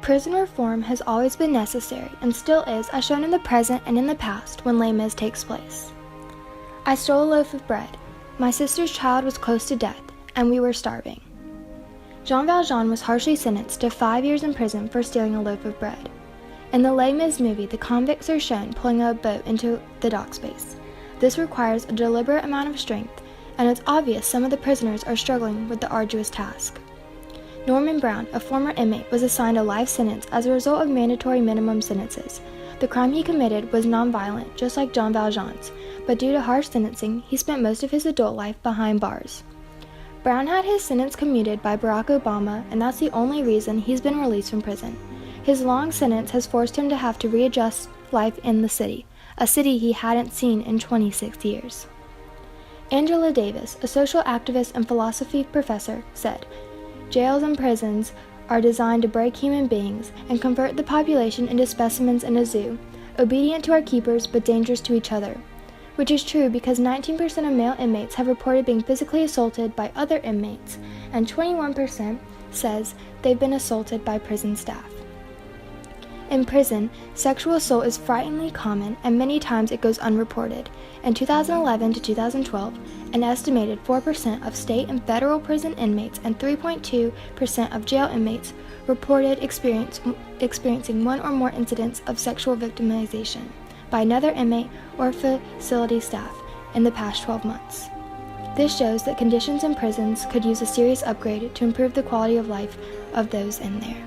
Prison reform has always been necessary and still is, as shown in the present and in the past when Les Mis takes place. I stole a loaf of bread. My sister's child was close to death, and we were starving. Jean Valjean was harshly sentenced to 5 years in prison for stealing a loaf of bread. In the Les Mis movie, the convicts are shown pulling a boat into the dock space. This requires a deliberate amount of strength, and it's obvious some of the prisoners are struggling with the arduous task. Norman Brown, a former inmate, was assigned a life sentence as a result of mandatory minimum sentences. The crime he committed was non-violent, just like Jean Valjean's, but due to harsh sentencing, he spent most of his adult life behind bars. Brown had his sentence commuted by Barack Obama, and that's the only reason he's been released from prison. His long sentence has forced him to have to readjust life in the city, a city he hadn't seen in 26 years. Angela Davis, a social activist and philosophy professor, said, "Jails and prisons are designed to break human beings and convert the population into specimens in a zoo, obedient to our keepers but dangerous to each other," which is true because 19% of male inmates have reported being physically assaulted by other inmates, and 21% says they've been assaulted by prison staff. In prison, sexual assault is frighteningly common, and many times it goes unreported. In 2011 to 2012, an estimated 4% of state and federal prison inmates and 3.2% of jail inmates reported experiencing one or more incidents of sexual victimization by another inmate or facility staff in the past 12 months. This shows that conditions in prisons could use a serious upgrade to improve the quality of life of those in there.